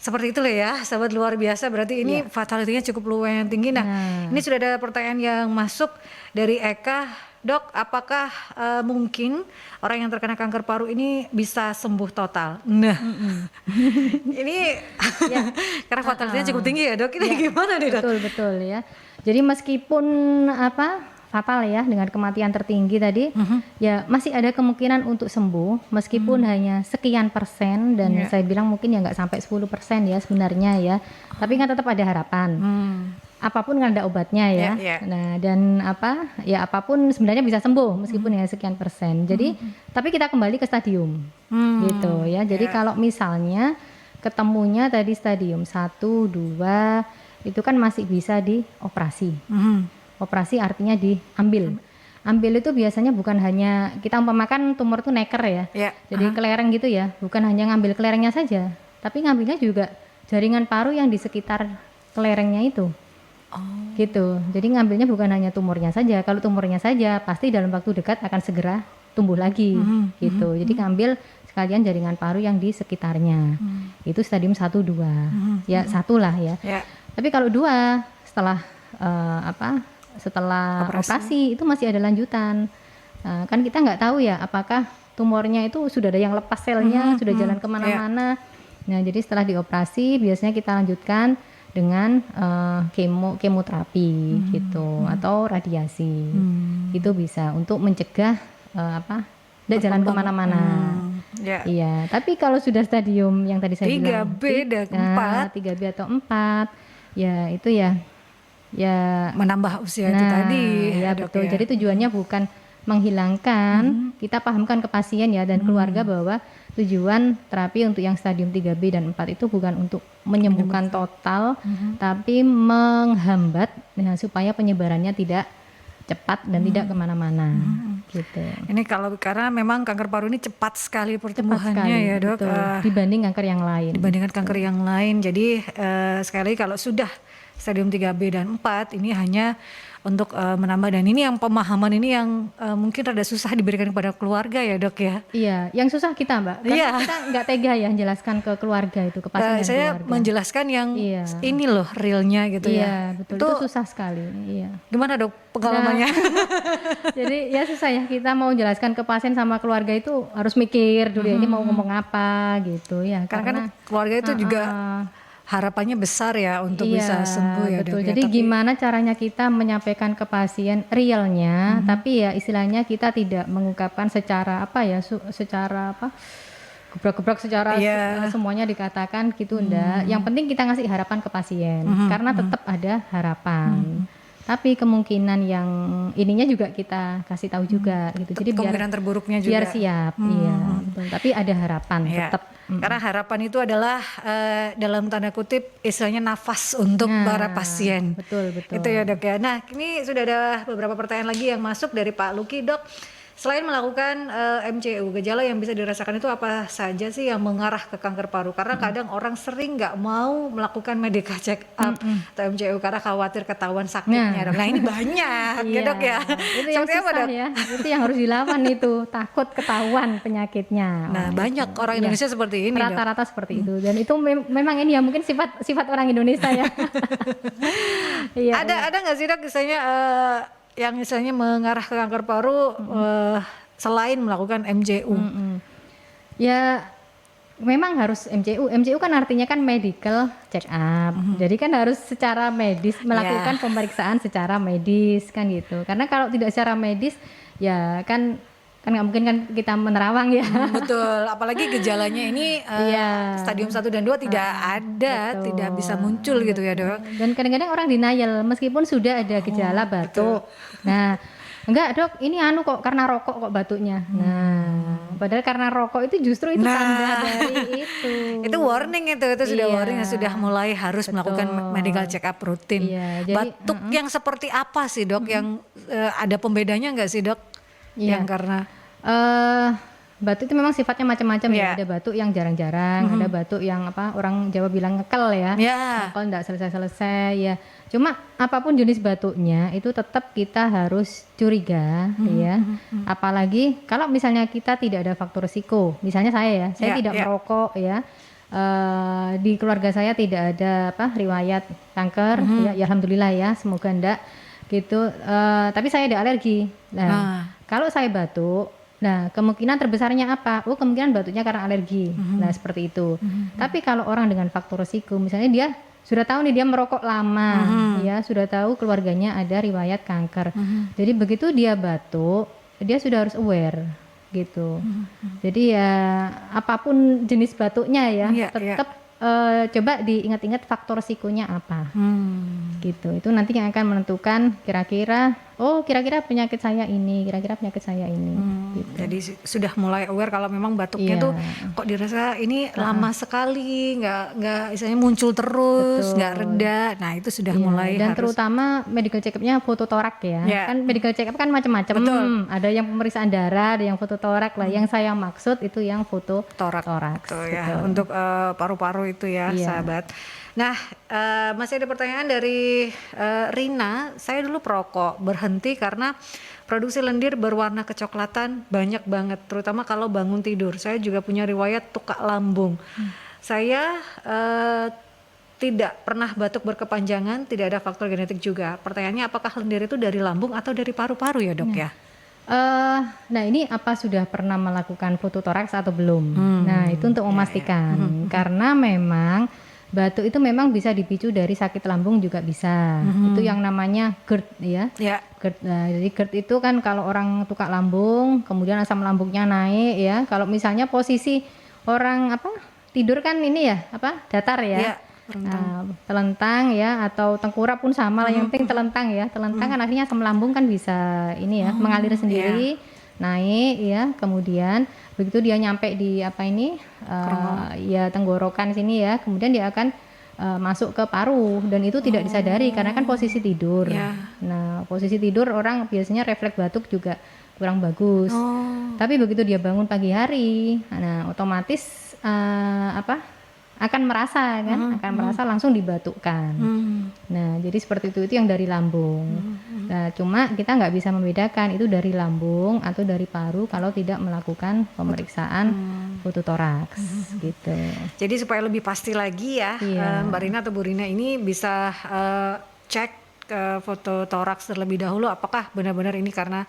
Seperti itu ya, sahabat luar biasa. Berarti ini fatality-nya cukup lumayan tinggi. Nah, ini sudah ada pertanyaan yang masuk dari Eka. Dok, apakah mungkin orang yang terkena kanker paru ini bisa sembuh total? Nah, ini karena fatality-nya cukup tinggi ya, Dok. Ini gimana nih, Dok? Betul ya. Jadi meskipun fatal ya, dengan kematian tertinggi tadi, ya masih ada kemungkinan untuk sembuh meskipun hanya sekian persen, dan saya bilang mungkin ya nggak sampai 10% ya sebenarnya ya, tapi kan tetap ada harapan. apapun kan ada obatnya ya. Nah, dan apapun sebenarnya bisa sembuh meskipun ya sekian persen. Jadi tapi kita kembali ke stadium. Gitu ya. Jadi kalau misalnya ketemunya tadi stadium 1, 2 itu kan masih bisa dioperasi. Operasi artinya diambil. Ambil itu biasanya bukan hanya kita umpamakan tumor itu neker ya. Jadi kelereng gitu ya, bukan hanya ngambil kelerengnya saja, tapi ngambilnya juga jaringan paru yang di sekitar kelerengnya itu. Gitu. Jadi ngambilnya bukan hanya tumornya saja. Kalau tumornya saja pasti dalam waktu dekat akan segera tumbuh lagi gitu. Jadi ngambil sekalian jaringan paru yang di sekitarnya. Itu stadium 1, 2. Ya, 1 lah ya. Tapi kalau 2 setelah setelah operasi itu masih ada lanjutan. Kan kita nggak tahu ya apakah tumornya itu sudah ada yang lepas selnya, sudah jalan kemana-mana. Nah, jadi setelah dioperasi biasanya kita lanjutkan dengan kemoterapi gitu atau radiasi. Itu bisa untuk mencegah tidak jalan kemana-mana. Iya, tapi kalau sudah stadium yang tadi saya bilang 3B dan 4, 3B atau 4, ya itu ya menambah usia itu tadi. Ya betul. Jadi tujuannya bukan menghilangkan, kita pahamkan ke pasien ya dan keluarga bahwa tujuan terapi untuk yang stadium 3B dan 4 itu bukan untuk menyembuhkan total, tapi menghambat supaya penyebarannya tidak cepat dan tidak kemana-mana. Gitu. Ini karena memang kanker paru ini cepat sekali pertumbuhannya ya dok. Dibanding kanker yang lain. Dibandingkan kanker yang lain. Jadi sekali kalau sudah stadium 3B dan 4 ini hanya untuk menambah, dan ini yang pemahaman ini yang mungkin rada susah diberikan kepada keluarga ya dok ya. Iya, yang susah kita Mbak, karena kita nggak tega ya menjelaskan ke keluarga itu, ke pasien saya keluarga. Menjelaskan yang ini loh realnya gitu ya. Betul, itu susah sekali. Iya. Gimana dok pengalamannya? Jadi ya susah ya, kita mau menjelaskan ke pasien sama keluarga itu harus mikir dulu ya, ini mau ngomong apa gitu ya. Karena kan keluarga itu juga harapannya besar ya untuk bisa sembuh ya betul. dok. Jadi gimana caranya kita menyampaikan ke pasien realnya, tapi ya istilahnya kita tidak mengungkapkan secara gebrak-gebrak secara semuanya dikatakan gitu enggak. Yang penting kita ngasih harapan ke pasien, karena tetap ada harapan. Tapi kemungkinan yang ininya juga kita kasih tahu juga gitu. Jadi kemungkinan terburuknya juga. Biar siap, iya. Betul. Tapi ada harapan tetap. Karena harapan itu adalah dalam tanda kutip istilahnya nafas untuk para pasien. Betul. Itu ya dok ya. Nah ini sudah ada beberapa pertanyaan lagi yang masuk dari Pak Luki dok. Selain melakukan MCU, gejala yang bisa dirasakan itu apa saja sih yang mengarah ke kanker paru? Karena kadang orang sering nggak mau melakukan medical check up atau MCU karena khawatir ketahuan sakitnya. Nah ini banyak ya dok ya. Itu yang susah ya. Itu yang harus dilawan itu, takut ketahuan penyakitnya. Nah banyak orang Indonesia seperti ini. Rata-rata seperti itu, dan itu memang ini ya mungkin sifat orang Indonesia ya. Ada nggak sih dok misalnya yang misalnya mengarah ke kanker paru selain melakukan MCU? Ya memang harus MCU. MCU kan artinya kan medical check up. Jadi kan harus secara medis melakukan pemeriksaan secara medis kan gitu. Karena kalau tidak secara medis ya kan nggak mungkin kan kita menerawang ya. Betul, apalagi gejalanya ini stadium 1 dan 2 tidak ada, tidak bisa muncul gitu ya dok. Dan kadang-kadang orang denial meskipun sudah ada gejala batuk. Nah enggak dok, ini kok karena rokok kok batuknya. Nah padahal karena rokok itu justru itu tanda dari itu. Itu warning itu sudah warning, sudah mulai harus melakukan medical check up rutin. Jadi, batuk yang seperti apa sih dok, yang ada pembedanya nggak sih dok? Yang karena batuk itu memang sifatnya macam-macam ya. Ada batuk yang jarang-jarang, ada batuk yang orang Jawa bilang ngekel ya. Ngekel enggak selesai-selesai ya. Cuma apapun jenis batuknya itu tetap kita harus curiga ya. Apalagi kalau misalnya kita tidak ada faktor risiko. Misalnya saya tidak merokok ya. Di keluarga saya tidak ada riwayat kanker ya alhamdulillah ya, semoga enggak gitu. Tapi saya ada alergi. Nah, kalau saya batuk, nah kemungkinan terbesarnya apa? Kemungkinan batuknya karena alergi. Nah seperti itu. Tapi kalau orang dengan faktor risiko, misalnya dia sudah tahu nih dia merokok lama, ya sudah tahu keluarganya ada riwayat kanker. Jadi begitu dia batuk, dia sudah harus aware gitu. Jadi ya apapun jenis batuknya ya, tetap coba diingat-ingat faktor risikonya apa. Gitu. Itu nanti yang akan menentukan kira-kira penyakit saya ini, gitu. Jadi sudah mulai aware kalau memang batuknya tuh kok dirasa ini lama sekali, nggak istilahnya muncul terus, nggak reda. Nah itu sudah mulai dan harus. Terutama medical check-up-nya fototorak ya. Kan medical check-up kan macam-macam. Ada yang pemeriksaan darah, ada yang fototorak lah. Yang saya maksud itu yang fototorak. Ya, untuk paru-paru itu ya, sahabat. Nah, masih ada pertanyaan dari Rina. Saya dulu perokok, berhenti karena produksi lendir berwarna kecoklatan banyak banget, terutama kalau bangun tidur. Saya juga punya riwayat tukak lambung. Saya tidak pernah batuk berkepanjangan, tidak ada faktor genetik juga. Pertanyaannya, apakah lendir itu dari lambung atau dari paru-paru ya, Dok ya? Nah ini apa sudah pernah melakukan fototoraks atau belum? Nah itu untuk memastikan, karena memang batuk itu memang bisa dipicu dari sakit lambung juga bisa. Itu yang namanya GERD ya. GERD. Nah, jadi GERD itu kan kalau orang tukak lambung, kemudian asam lambungnya naik ya. Kalau misalnya posisi orang tidur kan ini ya datar ya. Telentang ya, atau tengkurap pun sama lah, yang penting telentang ya. Telentang kan akhirnya asam lambung kan bisa ini ya mengalir sendiri, naik ya. Kemudian begitu dia nyampe di ya tenggorokan sini ya, kemudian dia akan masuk ke paru, dan itu tidak disadari karena kan posisi tidur. Nah posisi tidur orang biasanya refleks batuk juga kurang bagus. Tapi begitu dia bangun pagi hari, nah otomatis akan merasa langsung dibatukkan. Nah jadi seperti itu yang dari lambung. Nah cuma kita nggak bisa membedakan itu dari lambung atau dari paru kalau tidak melakukan pemeriksaan fototoraks gitu. Jadi supaya lebih pasti lagi ya, Mbak Rina atau Bu Rina ini bisa cek fototoraks terlebih dahulu apakah benar-benar ini karena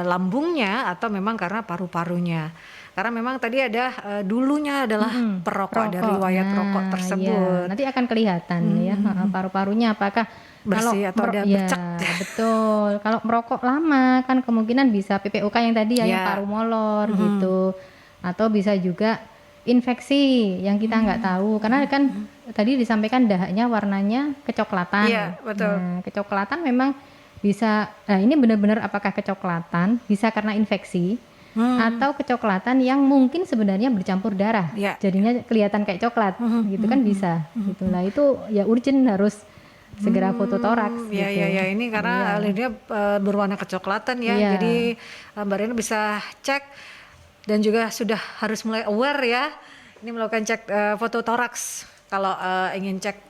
lambungnya atau memang karena paru-parunya. Karena memang tadi ada dulunya adalah perokok, dari riwayat rokok tersebut. Nanti akan kelihatan ya paru-parunya apakah bersih atau ada bercak. Betul. Kalau merokok lama kan kemungkinan bisa PPOK yang tadi yang paru molor gitu. Atau bisa juga infeksi yang kita nggak tahu, karena kan tadi disampaikan dahaknya warnanya kecoklatan. Betul. Nah, kecoklatan memang bisa, ini benar-benar apakah kecoklatan bisa karena infeksi atau kecoklatan yang mungkin sebenarnya bercampur darah, jadinya kelihatan kayak coklat, gitu kan bisa. Gitulah itu ya urgent harus segera fototoraks. Ini karena lendirnya berwarna kecoklatan ya, jadi Mbak Rina bisa cek dan juga sudah harus mulai aware ya, ini melakukan cek fototoraks kalau ingin cek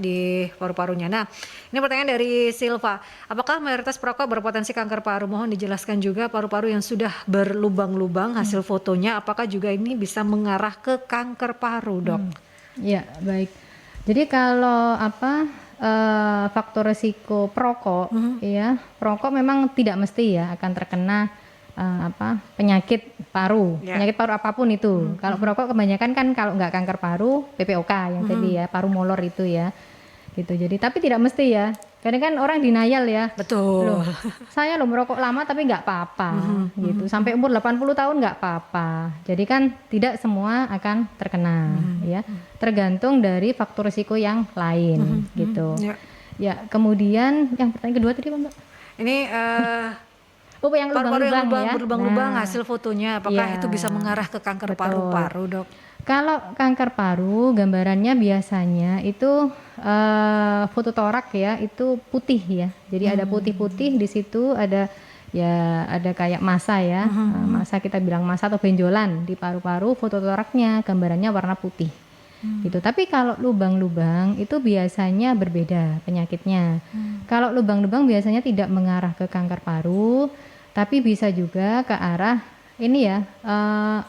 di paru-parunya. Nah, ini pertanyaan dari Silva. Apakah mayoritas perokok berpotensi kanker paru? Mohon dijelaskan juga paru-paru yang sudah berlubang-lubang hasil fotonya, apakah juga ini bisa mengarah ke kanker paru, Dok? Ya, baik. Jadi kalau faktor risiko perokok, ya, perokok memang tidak mesti ya akan terkena penyakit paru, penyakit paru apapun itu. Kalau perokok kebanyakan kan kalau nggak kanker paru, PPOK yang tadi ya, paru molor itu ya, gitu. Jadi tapi tidak mesti ya. Kadang kan orang denial ya. Betul. Saya merokok lama tapi nggak apa-apa, gitu. Sampai umur 80 tahun nggak apa-apa. Jadi kan tidak semua akan terkena, ya. Tergantung dari faktor risiko yang lain, gitu. Ya, kemudian yang pertanyaan kedua tadi Mbak. Ini yang lubang-lubang hasil fotonya, apakah itu bisa mengarah ke kanker paru-paru, Dok? Kalau kanker paru gambarannya biasanya itu fototorak ya, itu putih ya. Jadi ada putih-putih di situ, ada kayak massa ya. Massa, kita bilang massa atau benjolan di paru-paru, fototoraknya gambarannya warna putih. Gitu. Tapi kalau lubang-lubang itu biasanya berbeda penyakitnya. Kalau lubang-lubang biasanya tidak mengarah ke kanker paru, tapi bisa juga ke arah ini ya,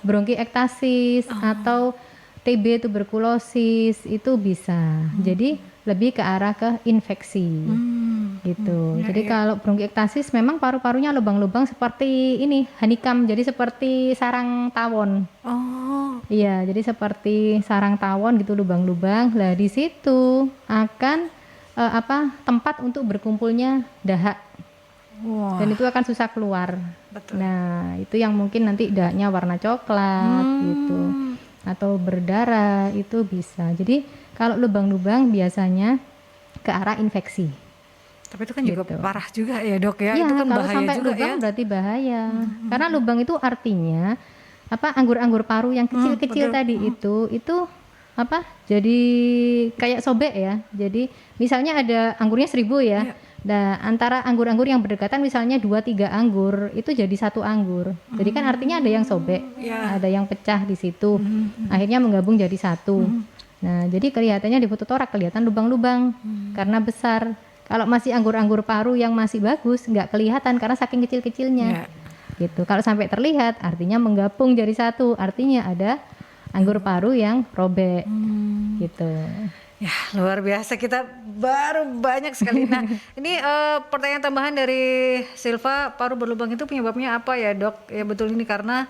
bronkiektasis atau TB, tuberkulosis, itu bisa. Jadi lebih ke arah ke infeksi, gitu. Jadi kalau bronkiektasis memang paru-parunya lubang-lubang seperti ini, honeycomb, jadi seperti sarang tawon. Iya, jadi seperti sarang tawon gitu, lubang-lubang. Lah di situ akan tempat untuk berkumpulnya dahak. Dan itu akan susah keluar. Betul. Nah, itu yang mungkin nanti dahaknya warna coklat gitu. atau berdarah itu bisa. Jadi kalau lubang-lubang biasanya ke arah infeksi. Tapi itu kan juga Gitu. parah juga ya dok ya, Iya, itu kan kalau bahaya sampai juga lubang ya. berarti bahaya. Karena lubang itu artinya anggur-anggur paru yang kecil-kecil betul. tadi itu jadi kayak sobek ya. Jadi misalnya ada anggurnya 1000 ya. Iya. Nah, antara anggur-anggur yang berdekatan misalnya 2-3 anggur itu jadi satu anggur. Jadi kan artinya ada yang sobek, Iya. ada yang pecah di situ. Akhirnya menggabung jadi satu. Nah, jadi kelihatannya di foto torak kelihatan lubang-lubang karena besar. Kalau masih anggur-anggur paru yang masih bagus nggak kelihatan karena saking kecil-kecilnya. Iya. Gitu. Kalau sampai terlihat artinya menggabung jadi satu, artinya ada anggur paru yang robek. Gitu. Ya luar biasa, kita baru banyak sekali. Nah ini pertanyaan tambahan dari Silva, paru berlubang itu penyebabnya apa ya dok? Ya betul ini karena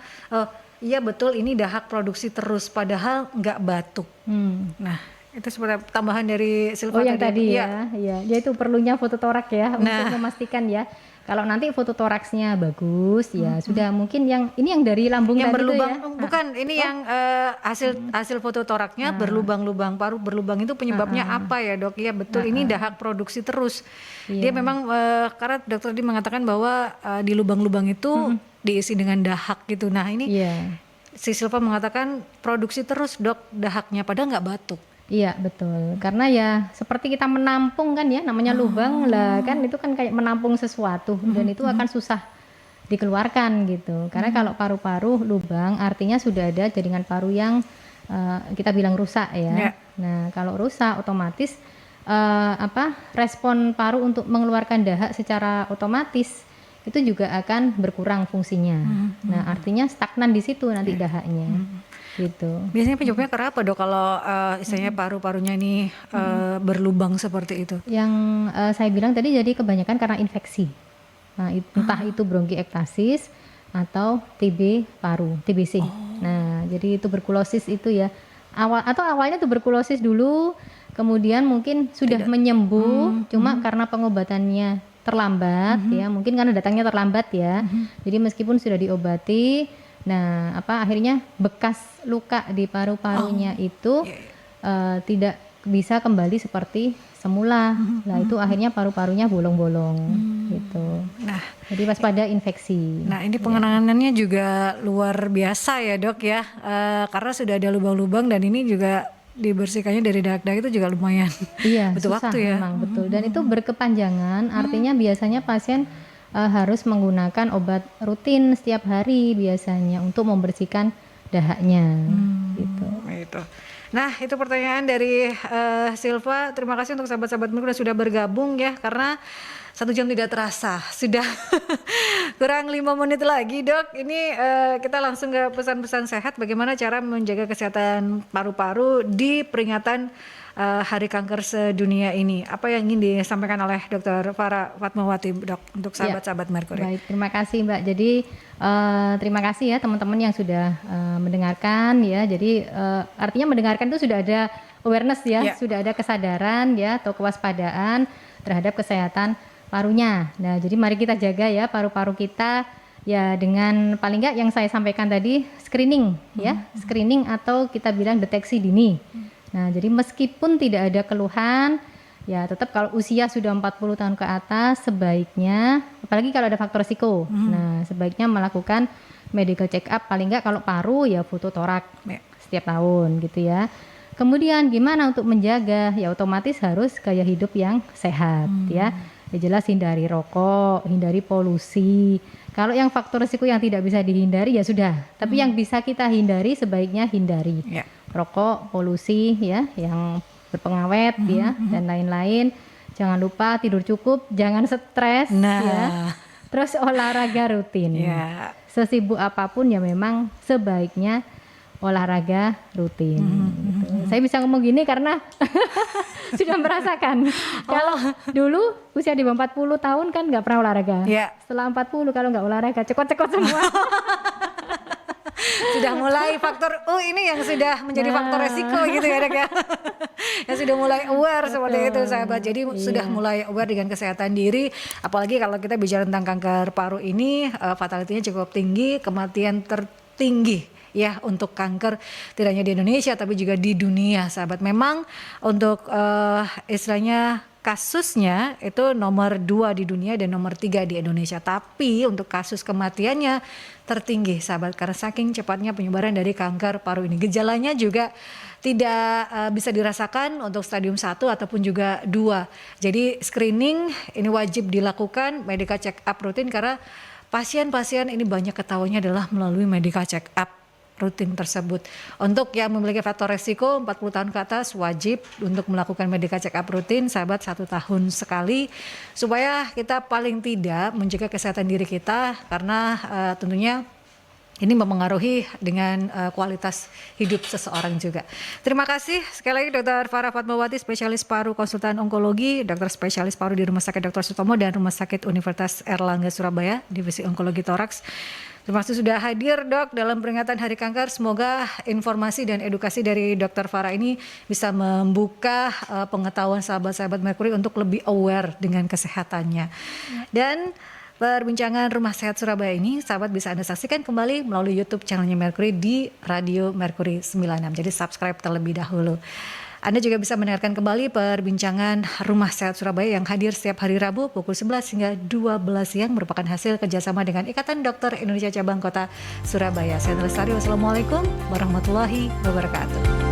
iya betul ini dahak produksi terus padahal nggak batuk. Nah itu seperti tambahan dari Silva Oh yang tadi Iya. ya, ya itu perlunya foto torak ya untuk memastikan ya. Kalau nanti foto toraksnya bagus ya sudah mungkin yang ini yang dari lambung Yang tadi berlubang itu ya. bukan ini yang hasil foto toraknya berlubang-lubang, paru berlubang itu penyebabnya apa ya dok? Iya betul ini dahak produksi terus. Dia memang karena dokter tadi mengatakan bahwa di lubang-lubang itu diisi dengan dahak gitu. Nah ini si Silva mengatakan produksi terus dok dahaknya padahal nggak batuk. Iya betul, karena ya seperti kita menampung kan ya, namanya lubang lah kan itu kan kayak menampung sesuatu dan itu akan susah dikeluarkan gitu. Karena kalau paru-paru lubang artinya sudah ada jaringan paru yang kita bilang rusak ya. Nah kalau rusak otomatis respon paru untuk mengeluarkan dahak secara otomatis itu juga akan berkurang fungsinya. Nah artinya stagnan di situ nanti dahaknya. Gitu. Biasanya penyebabnya kenapa dok kalau istilahnya paru-parunya ini berlubang seperti itu? Yang saya bilang tadi jadi kebanyakan karena infeksi. Nah, entah itu bronkiektasis atau TB paru, TBC. Nah, jadi tuberkulosis itu ya. Awalnya tuberkulosis dulu, kemudian mungkin sudah menyembuh, cuma karena pengobatannya terlambat ya, mungkin karena datangnya terlambat ya. Jadi meskipun sudah diobati, nah akhirnya bekas luka di paru-parunya itu tidak bisa kembali seperti semula. Nah itu akhirnya paru-parunya bolong-bolong gitu. Nah jadi waspada infeksi. Nah ini pengenangannya juga luar biasa ya dok ya, karena sudah ada lubang-lubang dan ini juga dibersihkannya dari dahak-dahak itu juga lumayan butuh susah waktu ya. Memang betul, dan itu berkepanjangan, artinya biasanya pasien harus menggunakan obat rutin setiap hari biasanya untuk membersihkan dahaknya gitu. Nah itu pertanyaan dari Silva. Terima kasih untuk sahabat-sahabat Mirko sudah bergabung ya, karena 1 jam tidak terasa, sudah kurang 5 menit lagi dok. Ini kita langsung ke pesan-pesan sehat, bagaimana cara menjaga kesehatan paru-paru di peringatan Hari Kanker Sedunia ini. Apa yang ingin disampaikan oleh Dr. Farah Fatmawati dok untuk sahabat-sahabat Merkuri? Baik, terima kasih Mbak. Jadi terima kasih ya teman-teman yang sudah mendengarkan ya. Jadi artinya mendengarkan itu sudah ada awareness ya, sudah ada kesadaran ya atau kewaspadaan terhadap kesehatan parunya. Nah, jadi mari kita jaga ya paru-paru kita ya dengan paling enggak yang saya sampaikan tadi screening ya, screening atau kita bilang deteksi dini. Nah, jadi meskipun tidak ada keluhan, ya tetap kalau usia sudah 40 tahun ke atas sebaiknya, apalagi kalau ada faktor risiko, nah sebaiknya melakukan medical check up, paling enggak kalau paru ya foto torak setiap tahun gitu ya. Kemudian gimana untuk menjaga? Ya otomatis harus gaya hidup yang sehat ya. Ya jelas hindari rokok, hindari polusi. Kalau yang faktor risiko yang tidak bisa dihindari ya sudah, tapi yang bisa kita hindari sebaiknya hindari. Rokok, polusi ya, yang berpengawet ya dan lain-lain. Jangan lupa tidur cukup, jangan stres ya. Terus olahraga rutin. Sesibuk apapun ya memang sebaiknya olahraga rutin. Gitu. Saya bisa ngomong gini karena sudah merasakan. Kalau dulu usia di bawah 40 tahun kan nggak pernah olahraga. Setelah 40 kalau nggak olahraga cekot-cekot semua. Sudah mulai faktor ini yang sudah menjadi faktor resiko gitu ya dok ya. Yang sudah mulai aware seperti itu sahabat. Jadi sudah mulai aware dengan kesehatan diri. Apalagi kalau kita bicara tentang kanker paru ini fatality-nya cukup tinggi, kematian tertinggi ya untuk kanker tidak hanya di Indonesia tapi juga di dunia, sahabat. Memang untuk istilahnya kasusnya itu nomor 2 di dunia dan nomor 3 di Indonesia. Tapi untuk kasus kematiannya tertinggi, sahabat, karena saking cepatnya penyebaran dari kanker paru ini. Gejalanya juga tidak bisa dirasakan untuk stadium 1 ataupun juga 2. Jadi screening ini wajib dilakukan, medical check up rutin, karena pasien-pasien ini banyak ketahuinya adalah melalui medical check up rutin tersebut. Untuk yang memiliki faktor resiko 40 tahun ke atas wajib untuk melakukan medical check up rutin, sahabat, 1 tahun sekali, supaya kita paling tidak menjaga kesehatan diri kita, karena tentunya ini mempengaruhi dengan kualitas hidup seseorang juga. Terima kasih sekali lagi Dr. Farah Fatmawati, spesialis paru konsultan onkologi, dokter spesialis paru di Rumah Sakit Dr. Sutomo dan Rumah Sakit Universitas Airlangga Surabaya, Divisi Onkologi Toraks. Terima kasih sudah hadir, Dok, dalam peringatan Hari Kanker. Semoga informasi dan edukasi dari Dr. Farah ini bisa membuka pengetahuan sahabat-sahabat Merkuri untuk lebih aware dengan kesehatannya. Dan perbincangan Rumah Sehat Surabaya ini, sahabat, bisa Anda saksikan kembali melalui YouTube channelnya Merkuri di Radio Merkuri 96. Jadi subscribe terlebih dahulu. Anda juga bisa mendengarkan kembali perbincangan Rumah Sehat Surabaya yang hadir setiap hari Rabu pukul 11 hingga 12 siang, merupakan hasil kerjasama dengan Ikatan Dokter Indonesia Cabang Kota Surabaya. Saya Lestari, wassalamualaikum warahmatullahi wabarakatuh.